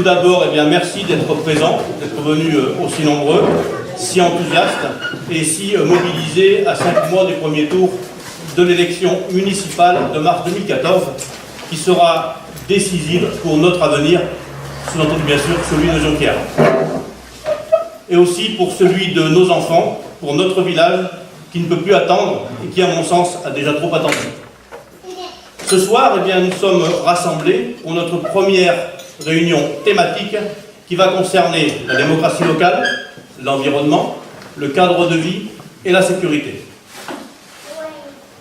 Tout d'abord, eh bien, merci d'être présents, d'être venus aussi nombreux, si enthousiastes et si mobilisés à 5 mois du premier tour de l'élection municipale de mars 2014, qui sera décisive pour notre avenir, sous-entendu bien sûr celui de Jonquière. Et aussi pour celui de nos enfants, pour notre village, qui ne peut plus attendre et qui, à mon sens, a déjà trop attendu. Ce soir, eh bien, nous sommes rassemblés pour notre première réunion thématique qui va concerner la démocratie locale, l'environnement, le cadre de vie et la sécurité.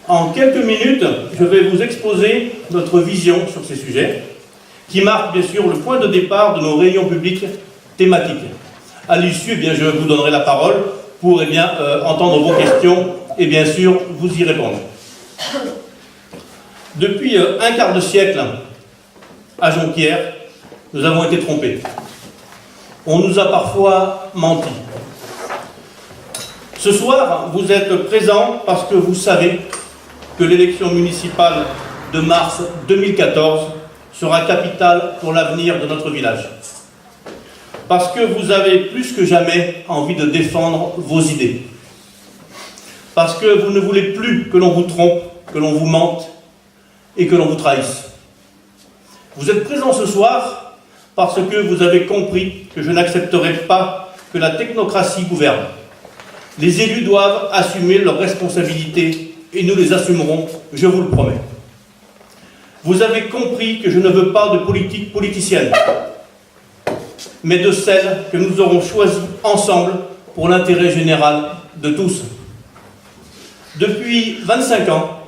En quelques minutes, je vais vous exposer notre vision sur ces sujets, qui marquent bien sûr le point de départ de nos réunions publiques thématiques. À l'issue, eh bien, je vous donnerai la parole pour entendre vos questions et bien sûr vous y répondre. Depuis un quart de siècle, à Jonquière, nous avons été trompés. On nous a parfois menti. Ce soir, vous êtes présents parce que vous savez que l'élection municipale de mars 2014 sera capitale pour l'avenir de notre village. Parce que vous avez plus que jamais envie de défendre vos idées. Parce que vous ne voulez plus que l'on vous trompe, que l'on vous mente et que l'on vous trahisse. Vous êtes présents ce soir parce que vous avez compris que je n'accepterai pas que la technocratie gouverne. Les élus doivent assumer leurs responsabilités et nous les assumerons, je vous le promets. Vous avez compris que je ne veux pas de politique politicienne, mais de celle que nous aurons choisie ensemble pour l'intérêt général de tous. Depuis 25 ans,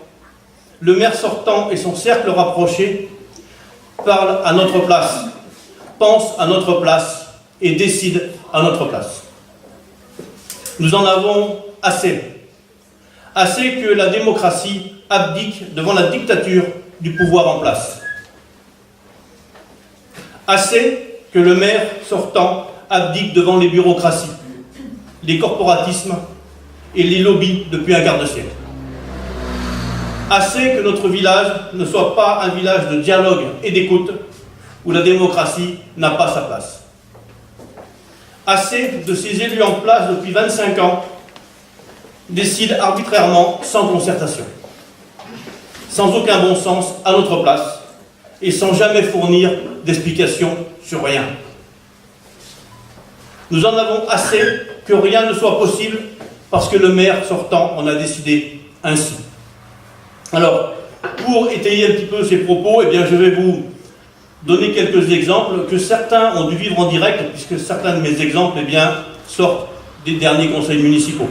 le maire sortant et son cercle rapproché parlent à notre place, pensent à notre place et décident à notre place. Nous en avons assez. Assez que la démocratie abdique devant la dictature du pouvoir en place. Assez que le maire sortant abdique devant les bureaucraties, les corporatismes et les lobbies depuis un quart de siècle. Assez que notre village ne soit pas un village de dialogue et d'écoute où la démocratie n'a pas sa place. Assez de ces élus en place depuis 25 ans décident arbitrairement sans concertation, sans aucun bon sens à notre place et sans jamais fournir d'explications sur rien. Nous en avons assez que rien ne soit possible parce que le maire sortant en a décidé ainsi. Alors, pour étayer un petit peu ces propos, eh bien, je vais vous donner quelques exemples que certains ont dû vivre en direct, puisque certains de mes exemples eh bien, sortent des derniers conseils municipaux.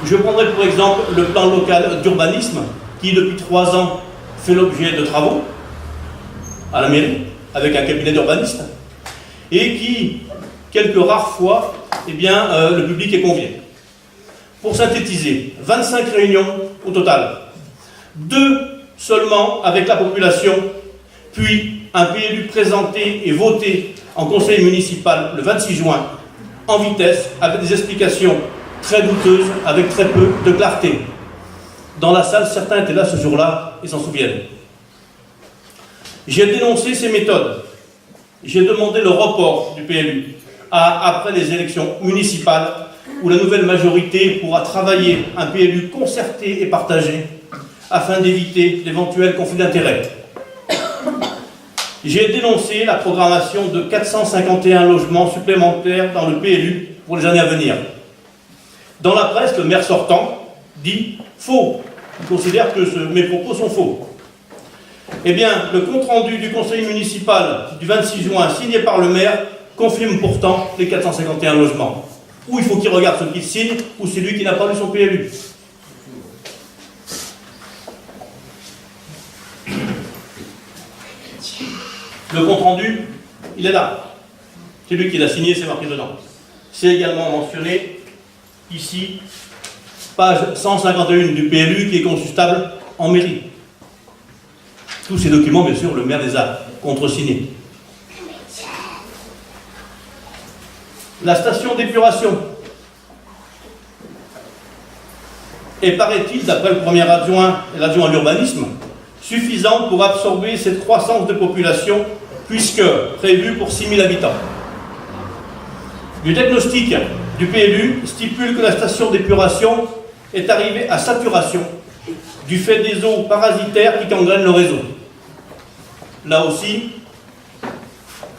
Je prendrai pour exemple le plan local d'urbanisme, qui depuis 3 ans fait l'objet de travaux à la mairie, avec un cabinet d'urbanistes, et qui, quelques rares fois, eh bien, le public est convié. Pour synthétiser, 25 réunions au total, 2 seulement avec la population, puis un PLU présenté et voté en conseil municipal le 26 juin, en vitesse, avec des explications très douteuses, avec très peu de clarté. Dans la salle, certains étaient là ce jour-là et s'en souviennent. J'ai dénoncé ces méthodes. J'ai demandé le report du PLU après les élections municipales où la nouvelle majorité pourra travailler un PLU concerté et partagé afin d'éviter d'éventuels conflits d'intérêts. J'ai dénoncé la programmation de 451 logements supplémentaires dans le PLU pour les années à venir. Dans la presse, le maire sortant dit faux. Il considère que mes propos sont faux. Eh bien, le compte-rendu du conseil municipal du 26 juin signé par le maire confirme pourtant les 451 logements. Ou il faut qu'il regarde ce qu'il signe, ou c'est lui qui n'a pas lu son PLU. Le compte-rendu, il est là. C'est lui qui l'a signé, c'est marqué dedans. C'est également mentionné ici, page 151 du PLU qui est consultable en mairie. Tous ces documents, bien sûr, le maire les a contresignés. La station d'épuration est, paraît-il, d'après le premier adjoint et l'adjoint à l'urbanisme, suffisante pour absorber cette croissance de population puisque prévu pour 6 000 habitants. Le diagnostic du PLU stipule que la station d'épuration est arrivée à saturation du fait des eaux parasitaires qui gangrènent le réseau. Là aussi,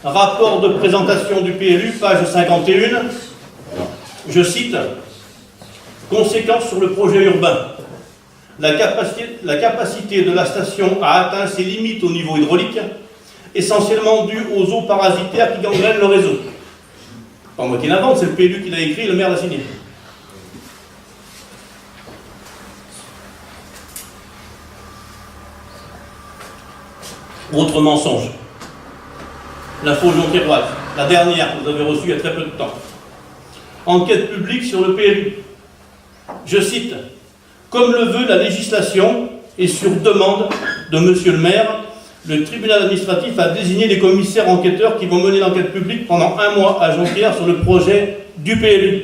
rapport de présentation du PLU, page 51, je cite, « Conséquences sur le projet urbain. La capacité de la station a atteint ses limites au niveau hydraulique, essentiellement due aux eaux parasitaires qui gangrènent le réseau. » Pas moi qui l'invente, c'est le PLU qui l'a écrit, le maire l'a signé. Autre mensonge. L'info jonquiéroise, la dernière que vous avez reçue il y a très peu de temps. Enquête publique sur le PLU. Je cite, « Comme le veut la législation et sur demande de Monsieur le maire, le tribunal administratif a désigné les commissaires enquêteurs qui vont mener l'enquête publique pendant 1 mois à Jonquière sur le projet du PLU. »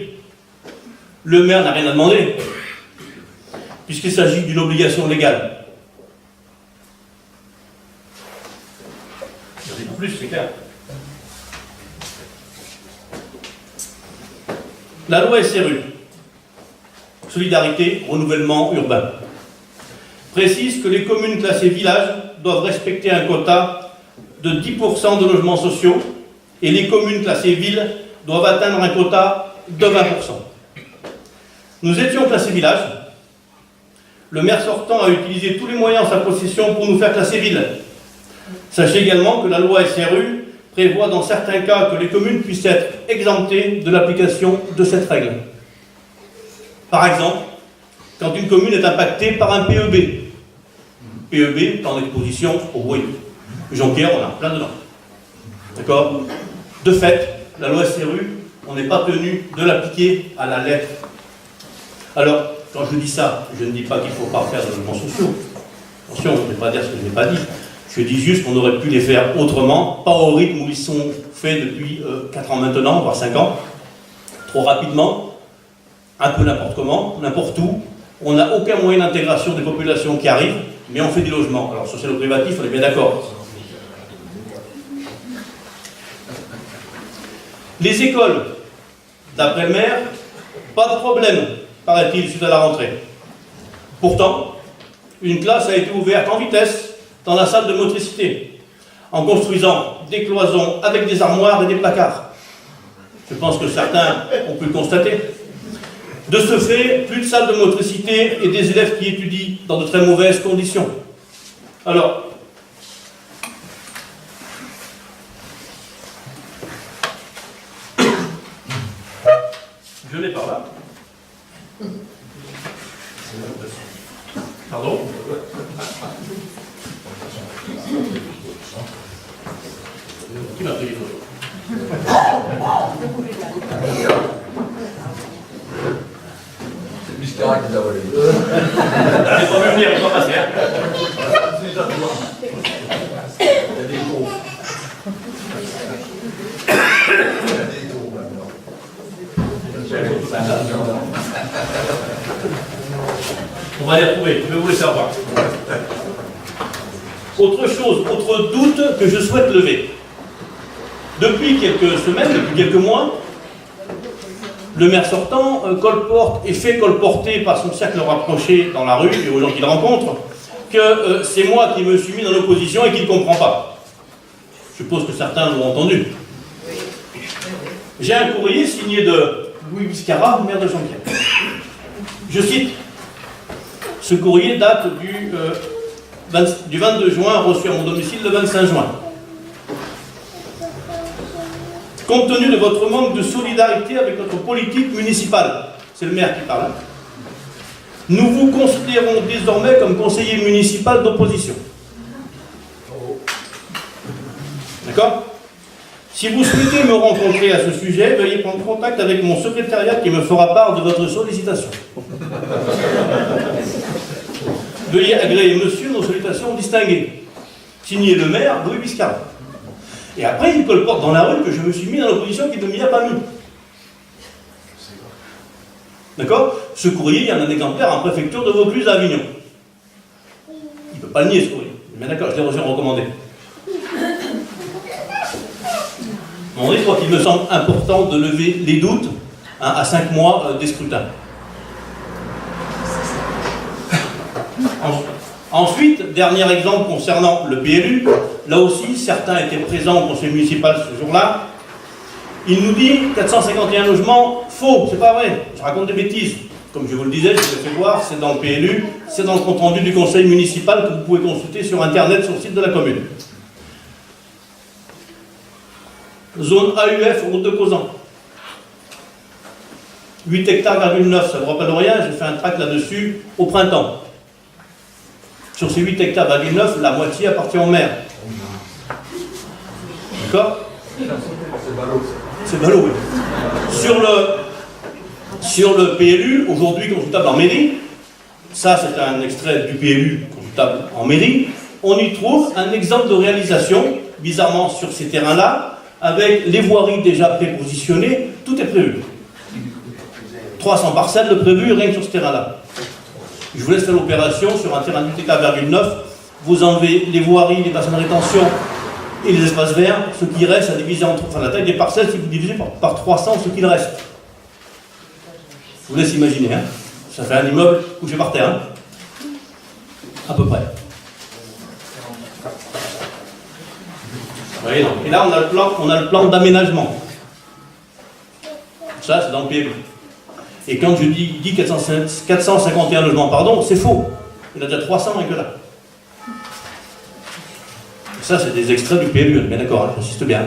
Le maire n'a rien à demander, puisqu'il s'agit d'une obligation légale. Je dis plus, c'est clair. La loi SRU, Solidarité, Renouvellement Urbain, précise que les communes classées villages doivent respecter un quota de 10% de logements sociaux et les communes classées villes doivent atteindre un quota de 20%. Nous étions classés villages. Le maire sortant a utilisé tous les moyens en sa possession pour nous faire classer villes. Sachez également que la loi SRU prévoit dans certains cas que les communes puissent être exemptées de l'application de cette règle. Par exemple, quand une commune est impactée par un PEB. PEB, en exposition au bruit. Jonquière, on a plein dedans. D'accord? De fait, la loi SRU, on n'est pas tenu de l'appliquer à la lettre. Alors, quand je dis ça, je ne dis pas qu'il ne faut pas faire de logements sociaux. Attention, je ne vais pas dire ce que je n'ai pas dit. Je dis juste qu'on aurait pu les faire autrement, pas au rythme où ils sont faits depuis 4 ans maintenant, voire 5 ans, trop rapidement, un peu n'importe comment, n'importe où. On n'a aucun moyen d'intégration des populations qui arrivent, mais on fait des logements. Alors, social-privatif, on est bien d'accord. Les écoles, d'après le maire, pas de problème, paraît-il, suite à la rentrée. Pourtant, une classe a été ouverte en vitesse dans la salle de motricité, en construisant des cloisons avec des armoires et des placards. Je pense que certains ont pu le constater. De ce fait, plus de salle de motricité et des élèves qui étudient dans de très mauvaises conditions. Alors, je l'ai par là. Pardon? Qui m'a pris les photos? C'est Biscara qui t'a volé. J'ai pas vu venir, il va passer. Il y a des taux. Il y a des taux maintenant. On va les retrouver, je vais vous les faire voir. Autre chose, autre doute que je souhaite lever. Depuis quelques semaines, depuis quelques mois, le maire sortant colporte et fait colporter par son cercle rapproché dans la rue et aux gens qu'il rencontre que c'est moi qui me suis mis dans l'opposition et qu'il ne comprend pas. Je suppose que certains l'ont entendu. J'ai un courrier signé de Louis Biscara, maire de Jonquière. Je cite, ce courrier date du 22 juin, reçu à mon domicile le 25 juin. Compte tenu de votre manque de solidarité avec notre politique municipale, c'est le maire qui parle, nous vous considérons désormais comme conseiller municipal d'opposition. D'accord? Si vous souhaitez me rencontrer à ce sujet, veuillez prendre contact avec mon secrétariat qui me fera part de votre sollicitation. Veuillez agréer monsieur nos sollicitations distinguées. Signé le maire, Louis Biscara. Et après, il colporte dans la rue que je me suis mis dans l'opposition qui ne m'y a pas mis. D'accord? Ce courrier, il y en a un exemplaire en préfecture de Vaucluse à Avignon. Il ne peut pas le nier, ce courrier. Mais d'accord, je l'ai reçu recommandé. Je crois qu'il me semble important de lever les doutes à 5 mois des scrutins. Ensuite, dernier exemple concernant le PLU, là aussi, certains étaient présents au conseil municipal ce jour-là. Il nous dit 451 logements, faux, c'est pas vrai, je raconte des bêtises. Comme je vous le disais, je vous ai fait voir, c'est dans le PLU, c'est dans le compte-rendu du conseil municipal que vous pouvez consulter sur Internet, sur le site de la commune. Zone AUF, route de Causan. 8 hectares, 9, ça ne vous rappelle rien, j'ai fait un tract là-dessus au printemps. Sur ces 8 hectares, 9, la moitié appartient au maire. D'accord? C'est ballot, oui. Sur le PLU, aujourd'hui consultable en mairie, ça c'est un extrait du PLU consultable en mairie, on y trouve un exemple de réalisation, bizarrement sur ces terrains-là, avec les voiries déjà prépositionnées, tout est prévu. 300 parcelles de prévu rien que sur ce terrain-là. Je vous laisse faire l'opération sur un terrain de 8 hectares, 9, vous enlevez les voiries, les bassins de rétention et les espaces verts, ce qui reste à diviser entre, enfin la taille des parcelles, si vous divisez par 300 ce qu'il reste. Je vous laisse imaginer, hein. Ça fait un immeuble couché par terre, hein. À peu près. Vous voyez, donc. Et là on a le plan d'aménagement. Ça c'est dans le PLU. Et quand je dis 451 logements, pardon, c'est faux. Il y en a déjà 300 rien que là. Ça, c'est des extraits du PLU, bien d'accord, hein, j'insiste bien.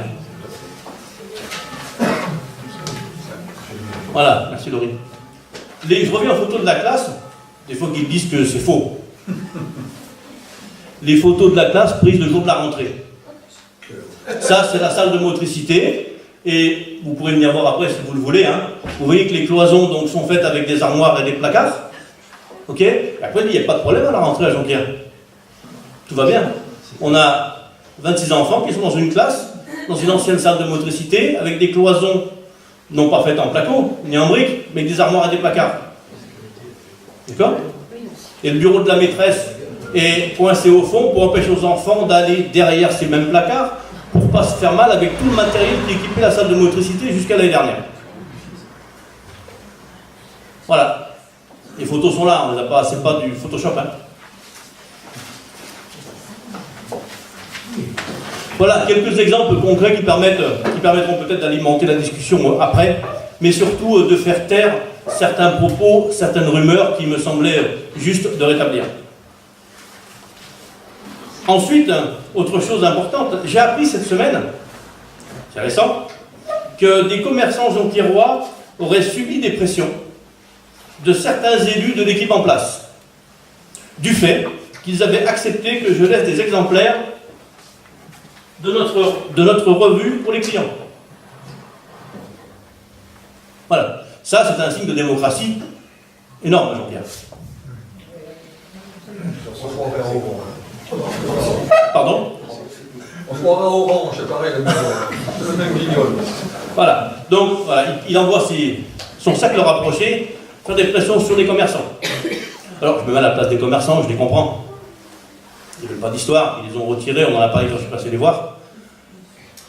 Voilà, merci Laurie. Je reviens aux photos de la classe, des fois qu'ils disent que c'est faux. Les photos de la classe prises le jour de la rentrée. Ça, c'est la salle de motricité. Et vous pourrez venir voir après si vous le voulez. Hein. Vous voyez que les cloisons donc, sont faites avec des armoires et des placards. Ok? Et après, il n'y a pas de problème à la rentrée à Jonquière. Tout va bien. On a 26 enfants qui sont dans une classe, dans une ancienne salle de motricité, avec des cloisons, non pas faites en placo, ni en briques, mais avec des armoires et des placards. D'accord? Et le bureau de la maîtresse est coincé au fond pour empêcher aux enfants d'aller derrière ces mêmes placards, pour ne pas se faire mal avec tout le matériel qui équipait la salle de motricité jusqu'à l'année dernière. Voilà. Les photos sont là, c'est pas du Photoshop. Hein. Voilà, quelques exemples concrets qui permettront peut-être d'alimenter la discussion après, mais surtout de faire taire certains propos, certaines rumeurs qui me semblaient juste de rétablir. Ensuite, autre chose importante, j'ai appris cette semaine, c'est récent, que des commerçants jonquiérois auraient subi des pressions de certains élus de l'équipe en place, du fait qu'ils avaient accepté que je laisse des exemplaires de notre revue pour les clients. Voilà, ça c'est un signe de démocratie énorme, Jean-Pierre. Pardon? On se croirait au orange, c'est pareil, le même guignol. Voilà, donc voilà, il envoie son cercle rapproché faire des pressions sur les commerçants. Alors, je me mets à la place des commerçants, je les comprends. Ils ne veulent pas d'histoire, ils les ont retirés, on en a parlé quand je suis passé les voir.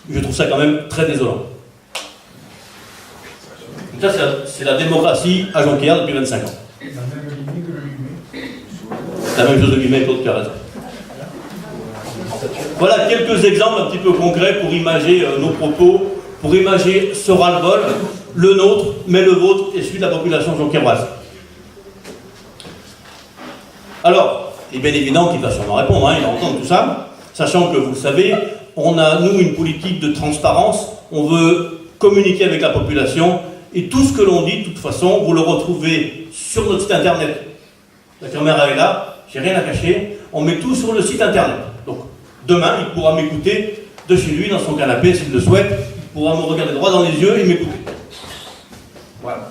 Je trouve ça quand même très désolant. Donc ça, c'est la démocratie à Jonquière depuis 25 ans. La même chose de Guillemets, Claude, tu as raison. Voilà quelques exemples un petit peu concrets pour imager nos propos, pour imager ce ras-le-bol, le nôtre, mais le vôtre et celui de la population jonquiéroise. Alors, il est bien évident qu'il va sûrement répondre, hein, il va entendre tout ça, sachant que, vous le savez, on a, nous, une politique de transparence, on veut communiquer avec la population, et tout ce que l'on dit, de toute façon, vous le retrouvez sur notre site internet. La caméra est là, j'ai rien à cacher, on met tout sur le site internet. Donc, demain, il pourra m'écouter de chez lui, dans son canapé, s'il le souhaite, il pourra me regarder droit dans les yeux et m'écouter. Voilà.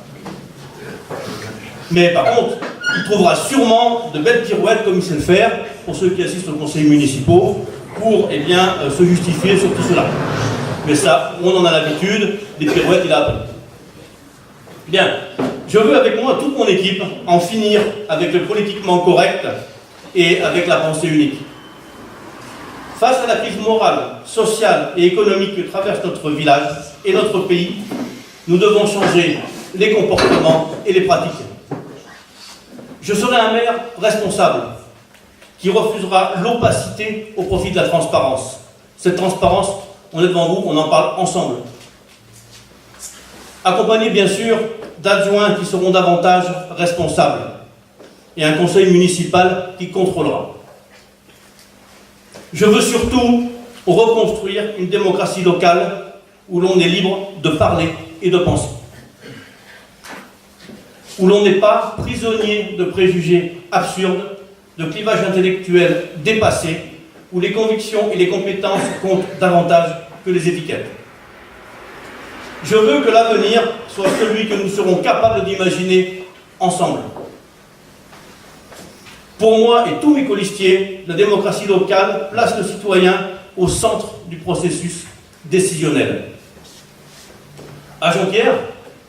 Mais par contre, il trouvera sûrement de belles pirouettes comme il sait le faire, pour ceux qui assistent aux conseils municipaux, pour eh bien, se justifier sur tout cela. Mais ça, on en a l'habitude, les pirouettes, il a appris. Bien, je veux avec moi, toute mon équipe, en finir avec le politiquement correct et avec la pensée unique. Face à la crise morale, sociale et économique que traverse notre village et notre pays, nous devons changer les comportements et les pratiques. Je serai un maire responsable qui refusera l'opacité au profit de la transparence. Cette transparence, on est devant vous, on en parle ensemble. Accompagné bien sûr d'adjoints qui seront davantage responsables et un conseil municipal qui contrôlera. Je veux surtout reconstruire une démocratie locale où l'on est libre de parler et de penser. Où l'on n'est pas prisonnier de préjugés absurdes, de clivages intellectuels dépassés, où les convictions et les compétences comptent davantage que les étiquettes. Je veux que l'avenir soit celui que nous serons capables d'imaginer ensemble. Pour moi et tous mes colistiers, la démocratie locale place le citoyen au centre du processus décisionnel. À Jonquière,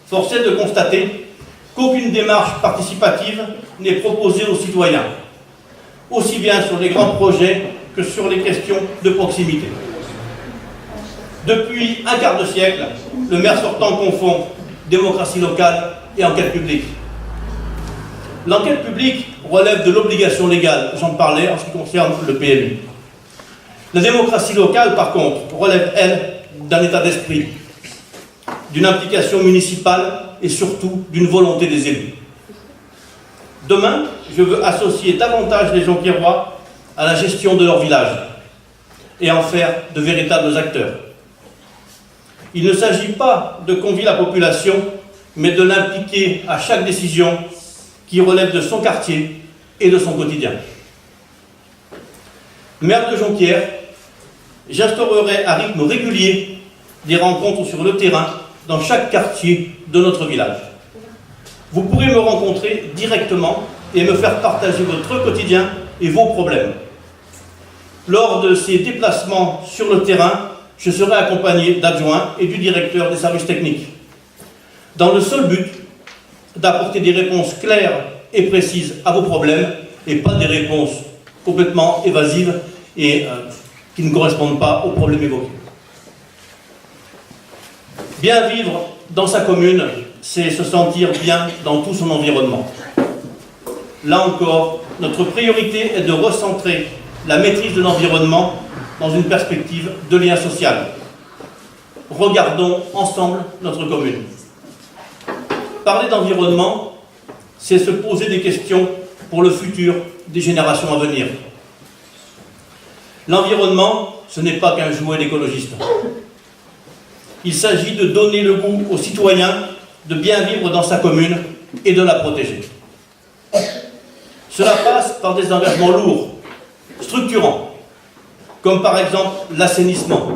force est de constater qu'aucune démarche participative n'est proposée aux citoyens, aussi bien sur les grands projets que sur les questions de proximité. Depuis un quart de siècle, le maire sortant confond démocratie locale et enquête publique. L'enquête publique relève de l'obligation légale, j'en parlais en ce qui concerne le PLU. La démocratie locale, par contre, relève, elle, d'un état d'esprit, d'une implication municipale et surtout d'une volonté des élus. Demain, je veux associer davantage les Jonquiérois à la gestion de leur village et en faire de véritables acteurs. Il ne s'agit pas de convier la population, mais de l'impliquer à chaque décision qui relève de son quartier et de son quotidien. Maire de Jonquière, j'instaurerai à rythme régulier des rencontres sur le terrain dans chaque quartier de notre village. Vous pourrez me rencontrer directement et me faire partager votre quotidien et vos problèmes. Lors de ces déplacements sur le terrain, je serai accompagné d'adjoints et du directeur des services techniques, dans le seul but d'apporter des réponses claires et précises à vos problèmes et pas des réponses complètement évasives et qui ne correspondent pas aux problèmes évoqués. Bien vivre dans sa commune, c'est se sentir bien dans tout son environnement. Là encore, notre priorité est de recentrer la maîtrise de l'environnement dans une perspective de lien social. Regardons ensemble notre commune. Parler d'environnement, c'est se poser des questions pour le futur des générations à venir. L'environnement, ce n'est pas qu'un jouet d'écologiste. Il s'agit de donner le goût aux citoyens de bien vivre dans sa commune et de la protéger. Cela passe par des engagements lourds, structurants, comme par exemple l'assainissement.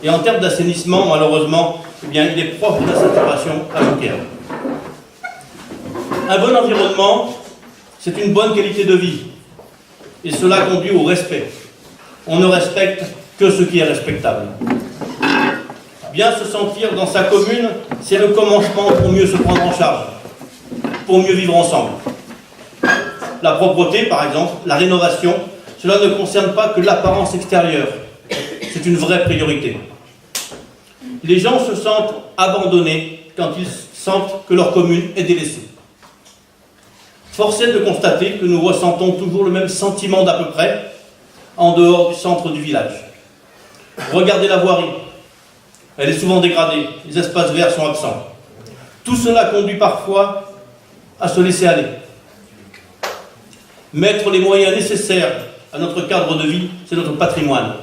Et en termes d'assainissement, malheureusement, eh bien, il est proche de la saturation à Jonquière. Un bon environnement, c'est une bonne qualité de vie. Et cela conduit au respect. On ne respecte que ce qui est respectable. Bien se sentir dans sa commune, c'est le commencement pour mieux se prendre en charge, pour mieux vivre ensemble. La propreté, par exemple, la rénovation, cela ne concerne pas que l'apparence extérieure. C'est une vraie priorité. Les gens se sentent abandonnés quand ils sentent que leur commune est délaissée. Force est de constater que nous ressentons toujours le même sentiment d'à peu près en dehors du centre du village. Regardez la voirie. Elle est souvent dégradée, les espaces verts sont absents. Tout cela conduit parfois à se laisser aller. Mettre les moyens nécessaires à notre cadre de vie, c'est notre patrimoine.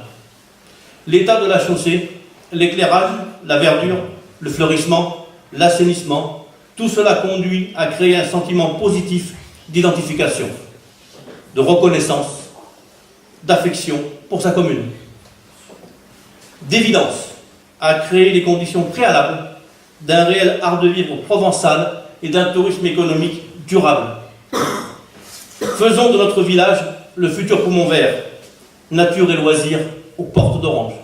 L'état de la chaussée, l'éclairage, la verdure, le fleurissement, l'assainissement, tout cela conduit à créer un sentiment positif d'identification, de reconnaissance, d'affection pour sa commune. D'évidence, à créer les conditions préalables d'un réel art de vivre provençal et d'un tourisme économique durable. Faisons de notre village le futur poumon vert, nature et loisirs aux portes d'Orange.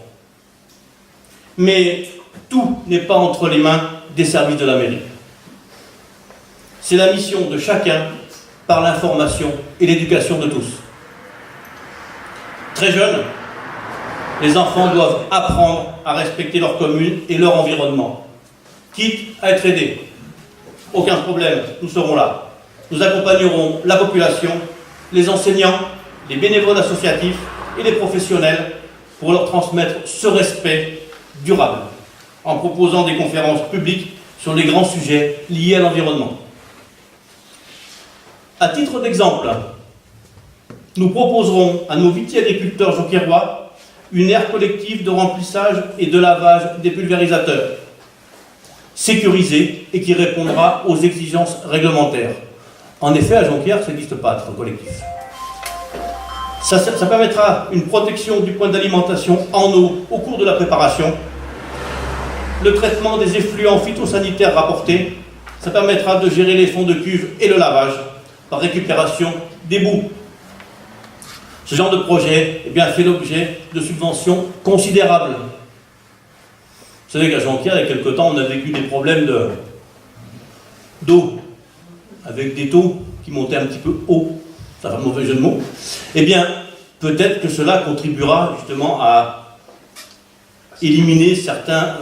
Mais tout n'est pas entre les mains des services de la mairie. C'est la mission de chacun par l'information et l'éducation de tous. Très jeune, Les enfants doivent apprendre à respecter leur commune et leur environnement, quitte à être aidés. Aucun problème, nous serons là. Nous accompagnerons la population, les enseignants, les bénévoles associatifs et les professionnels pour leur transmettre ce respect durable, en proposant des conférences publiques sur les grands sujets liés à l'environnement. À titre d'exemple, nous proposerons à nos viticulteurs jonquiérois une aire collective de remplissage et de lavage des pulvérisateurs, sécurisée et qui répondra aux exigences réglementaires. En effet, à Jonquière, ça n'existe pas, à titre collectif. Ça permettra une protection du point d'alimentation en eau au cours de la préparation, le traitement des effluents phytosanitaires rapportés, ça permettra de gérer les fonds de cuve et le lavage par récupération des boues. Ce genre de projet fait l'objet de subventions considérables. Vous savez qu'à Jonquière, il y a quelque temps, on a vécu des problèmes d'eau, avec des taux qui montaient un petit peu haut, ça fait un mauvais jeu de mots. Peut-être que cela contribuera justement à éliminer certains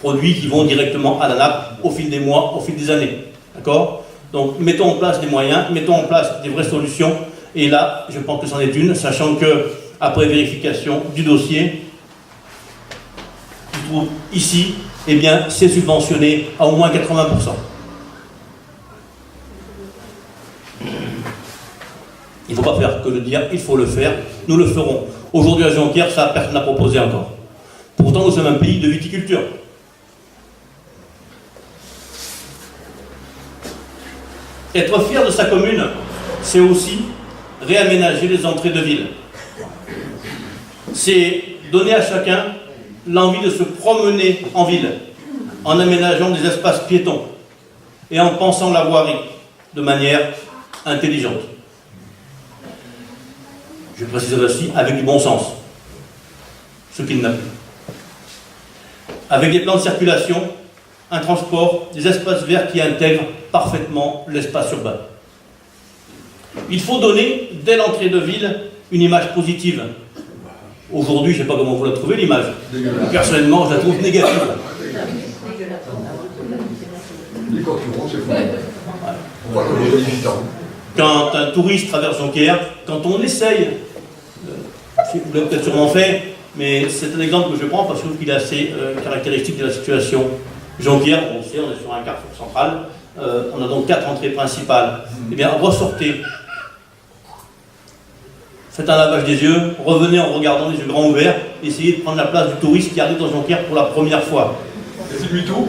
produits qui vont directement à la nappe au fil des mois, au fil des années. D'accord ? Donc, mettons en place des moyens, mettons en place des vraies solutions. Et là, je pense que c'en est une, sachant que, après vérification du dossier, je trouve ici, c'est subventionné à au moins 80%. Il ne faut pas faire que le dire, il faut le faire. Nous le ferons. Aujourd'hui à Jonquière, ça, personne n'a proposé encore. Pourtant, nous sommes un pays de viticulture. Être fier de sa commune, c'est aussi réaménager les entrées de ville. C'est donner à chacun l'envie de se promener en ville, en aménageant des espaces piétons et en pensant la voirie de manière intelligente. Je précise aussi avec du bon sens, ce qu'il n'a plus. Avec des plans de circulation, un transport, des espaces verts qui intègrent parfaitement l'espace urbain. Il faut donner, dès l'entrée de ville, une image positive. Aujourd'hui, je ne sais pas comment vous la trouvez, l'image. Personnellement, je la trouve négative. Les concurrents, c'est fou. On va comme les visitants. Quand un touriste traverse Jonquière, quand on essaye, vous l'avez peut-être sûrement fait, mais c'est un exemple que je prends parce que je trouve qu'il est assez caractéristique de la situation. Jonquière, on sait, on est sur un carrefour central, on a donc 4 entrées principales. Ressortez. Faites un lavage des yeux, revenez en regardant les yeux grands ouverts, essayez de prendre la place du touriste qui arrive dans Jonquière pour la première fois. Et c'est demi-tour.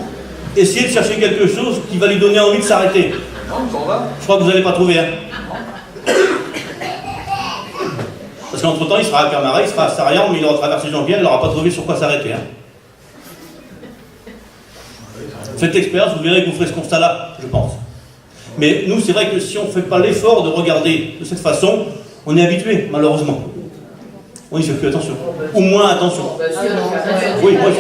Essayez de chercher quelque chose qui va lui donner envie de s'arrêter. Non, on s'en va. Je crois que vous n'allez pas trouver. Parce qu'entre-temps, il sera à Camaret, il sera à Sarian, mais il aura traversé Jonquière, il n'aura pas trouvé sur quoi s'arrêter. Faites l'expérience, vous verrez que vous ferez ce constat-là, je pense. Mais nous, c'est vrai que si on ne fait pas l'effort de regarder de cette façon, on est habitué, malheureusement. On n'y fait plus attention. Ou moins attention. Oui, moi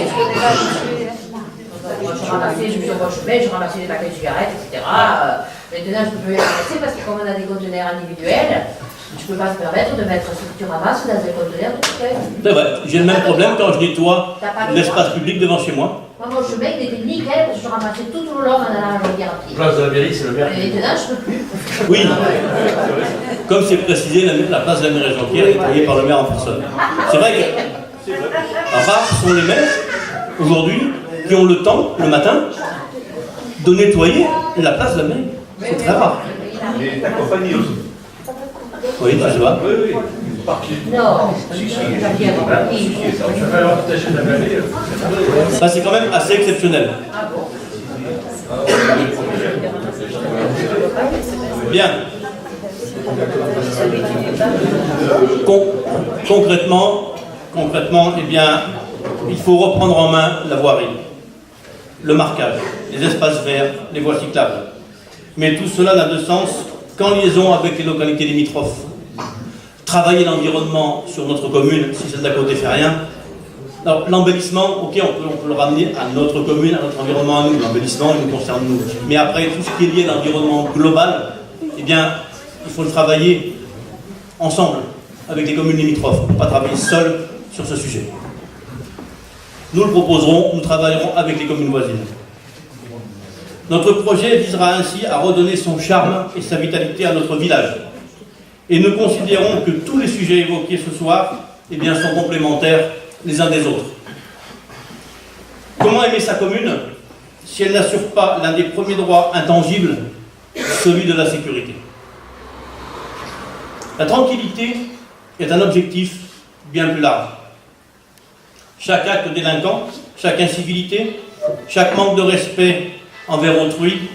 je ramassais, je me suis rechemin, je ramassais les paquets de cigarettes, etc. Maintenant, je peux plus les ramasser parce que comme on a des conteneurs individuels, je ne peux pas me permettre de mettre ce que tu ramasses dans un conteneur de bouteilles. C'est vrai, j'ai le même problème quand je nettoie l'espace public devant chez moi. Moi, mon chemin, il était nickel parce que je ramassais tout le long en allant à Jonquière à pied. Place de la mairie, c'est le maire. Et maintenant, je ne peux plus. Oui, comme c'est précisé, la place de la mairie Jonquière est payée par le maire en personne. C'est vrai que rares sont les maires, aujourd'hui, qui ont le temps, le matin, de nettoyer la place de la mairie. C'est très rare. Et ta compagnie aussi. Oui, je sais pas. Oui, oui. Non, Ça, c'est quand même assez exceptionnel. Bien. Concrètement, il faut reprendre en main la voirie, le marquage, les espaces verts, les voies cyclables. Mais tout cela n'a de sens qu'en liaison avec les localités limitrophes. Travailler l'environnement sur notre commune, si celle d'à côté fait rien. Alors, l'embellissement, ok, on peut le ramener à notre commune, à notre environnement à nous. L'embellissement, il nous concerne nous. Mais après, tout ce qui est lié à l'environnement global, il faut le travailler ensemble. avec les communes limitrophes, on ne peut pas travailler seul sur ce sujet. Nous le proposerons, nous travaillerons avec les communes voisines. Notre projet visera ainsi à redonner son charme et sa vitalité à notre village. Et nous considérons que tous les sujets évoqués ce soir sont complémentaires les uns des autres. Comment aimer sa commune si elle n'assure pas l'un des premiers droits intangibles, celui de la sécurité? La tranquillité est un objectif bien plus large. Chaque acte délinquant, chaque incivilité, chaque manque de respect envers autrui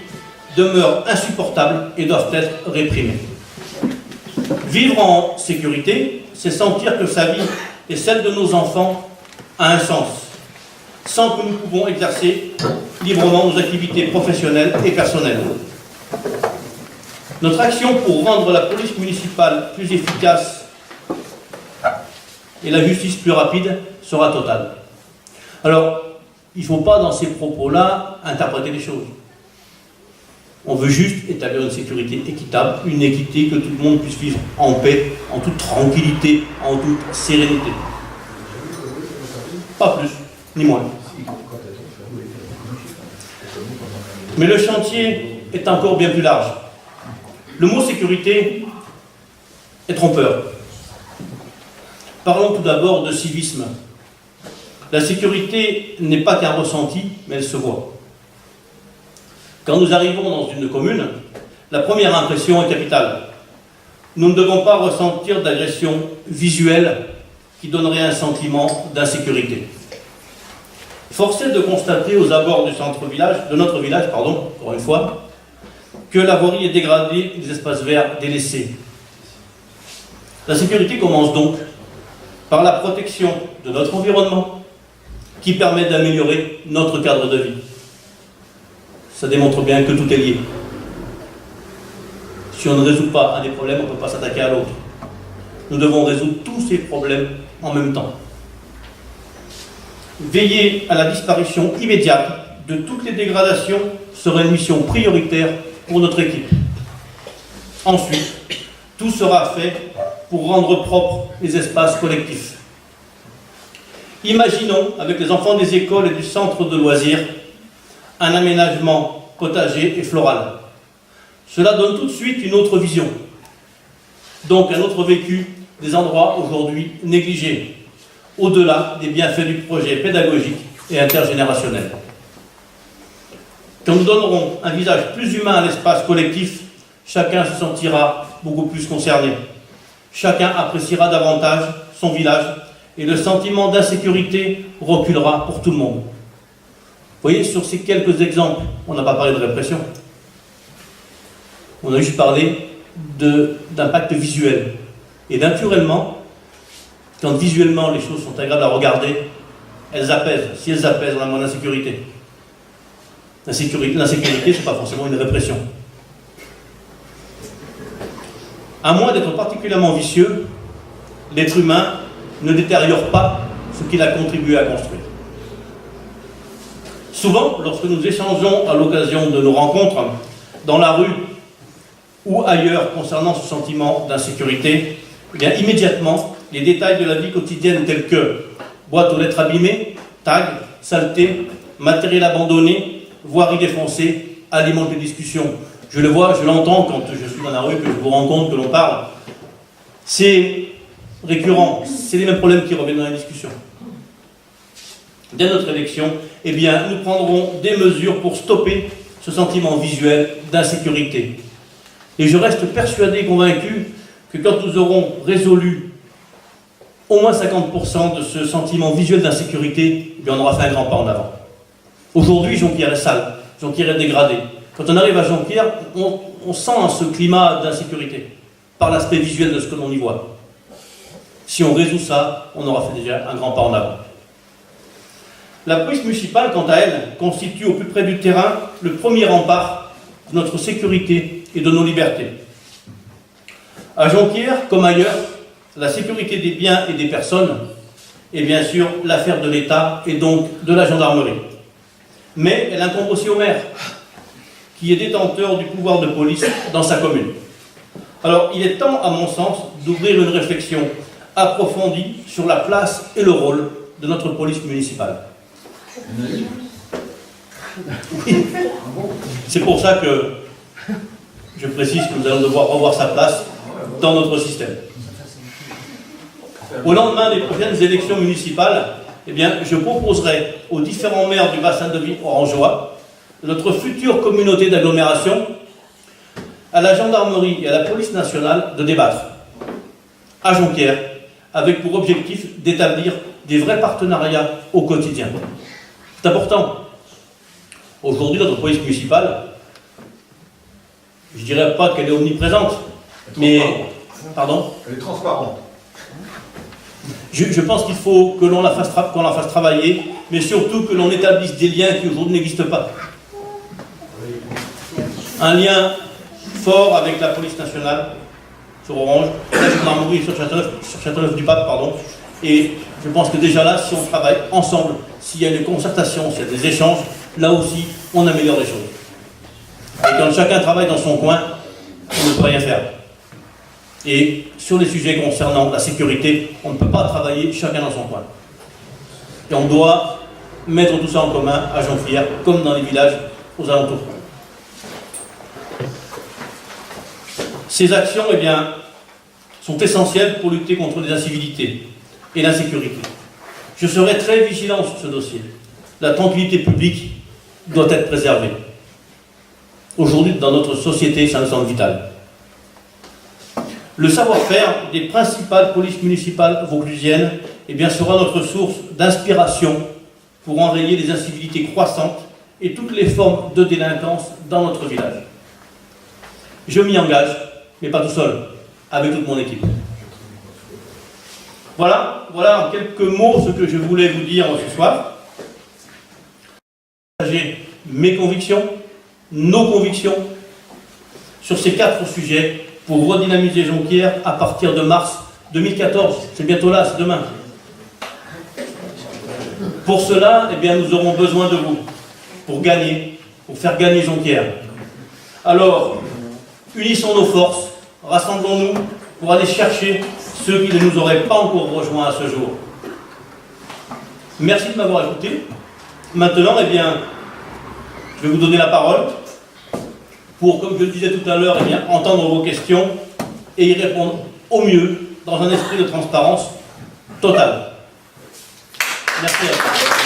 demeurent insupportables et doivent être réprimés. Vivre en sécurité, c'est sentir que sa vie et celle de nos enfants a un sens, sans que nous pouvons exercer librement nos activités professionnelles et personnelles. Notre action pour rendre la police municipale plus efficace et la justice plus rapide sera totale. Alors, il ne faut pas dans ces propos-là interpréter les choses. On veut juste établir une sécurité équitable, une équité que tout le monde puisse vivre en paix, en toute tranquillité, en toute sérénité. Pas plus, ni moins. Mais le chantier est encore bien plus large. Le mot sécurité est trompeur. Parlons tout d'abord de civisme. La sécurité n'est pas qu'un ressenti, mais elle se voit. Quand nous arrivons dans une commune, la première impression est capitale. Nous ne devons pas ressentir d'agression visuelle qui donnerait un sentiment d'insécurité. Force est de constater aux abords du centre-village, de notre village, encore une fois, que la voirie est dégradée, des espaces verts délaissés. La sécurité commence donc par la protection de notre environnement, qui permet d'améliorer notre cadre de vie. Ça démontre bien que tout est lié. Si on ne résout pas un des problèmes, on ne peut pas s'attaquer à l'autre. Nous devons résoudre tous ces problèmes en même temps. Veiller à la disparition immédiate de toutes les dégradations serait une mission prioritaire pour notre équipe. Ensuite, tout sera fait pour rendre propres les espaces collectifs. Imaginons, avec les enfants des écoles et du centre de loisirs, un aménagement potager et floral. Cela donne tout de suite une autre vision. Donc un autre vécu des endroits aujourd'hui négligés, au-delà des bienfaits du projet pédagogique et intergénérationnel. Quand nous donnerons un visage plus humain à l'espace collectif, chacun se sentira beaucoup plus concerné. Chacun appréciera davantage son village et le sentiment d'insécurité reculera pour tout le monde. Vous voyez, sur ces quelques exemples, on n'a pas parlé de répression. On a juste parlé d'impact visuel. Et naturellement, quand visuellement les choses sont agréables à regarder, elles apaisent. Si elles apaisent, on a moins d'insécurité. L'insécurité, ce n'est pas forcément une répression. À moins d'être particulièrement vicieux, l'être humain ne détériore pas ce qu'il a contribué à construire. Souvent, lorsque nous échangeons à l'occasion de nos rencontres, dans la rue ou ailleurs concernant ce sentiment d'insécurité, immédiatement, les détails de la vie quotidienne tels que boîte aux lettres abîmées, tags, saleté, matériel abandonné, voirie défoncée, alimentent les discussions. Je le vois, je l'entends quand je suis dans la rue, que je vous rencontre, que l'on parle. C'est récurrent, c'est les mêmes problèmes qui reviennent dans la discussion. Dès notre élection, nous prendrons des mesures pour stopper ce sentiment visuel d'insécurité. Et je reste persuadé et convaincu que quand nous aurons résolu au moins 50% de ce sentiment visuel d'insécurité, on aura fait un grand pas en avant. Aujourd'hui, Jonquière est sale, Jonquière est dégradé. Quand on arrive à Jonquière, on sent ce climat d'insécurité par l'aspect visuel de ce que l'on y voit. Si on résout ça, on aura fait déjà un grand pas en avant. La police municipale, quant à elle, constitue au plus près du terrain le premier rempart de notre sécurité et de nos libertés. À Jonquière, comme ailleurs, la sécurité des biens et des personnes est bien sûr l'affaire de l'État et donc de la gendarmerie. Mais elle incombe aussi au maire, qui est détenteur du pouvoir de police dans sa commune. Alors, il est temps, à mon sens, d'ouvrir une réflexion approfondie sur la place et le rôle de notre police municipale. Oui. C'est pour ça que je précise que nous allons devoir revoir sa place dans notre système. Au lendemain des prochaines élections municipales, eh bien, je proposerai aux différents maires du bassin de vie orangeois, de notre future communauté d'agglomération, à la gendarmerie et à la police nationale de débattre à Jonquière, avec pour objectif d'établir des vrais partenariats au quotidien. C'est important. Aujourd'hui, notre police municipale, je ne dirais pas qu'elle est omniprésente, mais... Pardon ? Elle est transparente. Je pense qu'il faut que l'on la fasse travailler, mais surtout que l'on établisse des liens qui aujourd'hui n'existent pas. Un lien fort avec la police nationale sur Orange, la gendarmerie sur Châteauneuf-du-Pape, pardon. Et je pense que déjà là, si on travaille ensemble, s'il y a une concertation, s'il y a des échanges, là aussi, on améliore les choses. Et quand chacun travaille dans son coin, on ne peut rien faire. Et sur les sujets concernant la sécurité, on ne peut pas travailler chacun dans son coin. Et on doit mettre tout ça en commun à Jonquière, comme dans les villages aux alentours. Ces actions, eh bien, sont essentielles pour lutter contre les incivilités et l'insécurité. Je serai très vigilant sur ce dossier. La tranquillité publique doit être préservée. Aujourd'hui, dans notre société, ça nous semble vital. Le savoir-faire des principales polices municipales vauclusiennes eh bien, sera notre source d'inspiration pour enrayer les incivilités croissantes et toutes les formes de délinquance dans notre village. Je m'y engage, mais pas tout seul, avec toute mon équipe. Voilà en quelques mots ce que je voulais vous dire ce soir. Partager mes convictions, nos convictions sur ces 4 sujets pour redynamiser Jonquière à partir de mars 2014. C'est bientôt là, c'est demain. Pour cela, eh bien, nous aurons besoin de vous pour gagner, pour faire gagner Jonquière. Alors, unissons nos forces, rassemblons-nous pour aller chercher ceux qui ne nous auraient pas encore rejoints à ce jour. Merci de m'avoir écouté. Maintenant, eh bien, je vais vous donner la parole pour, comme je le disais tout à l'heure, eh bien, entendre vos questions et y répondre au mieux dans un esprit de transparence totale. Merci à vous.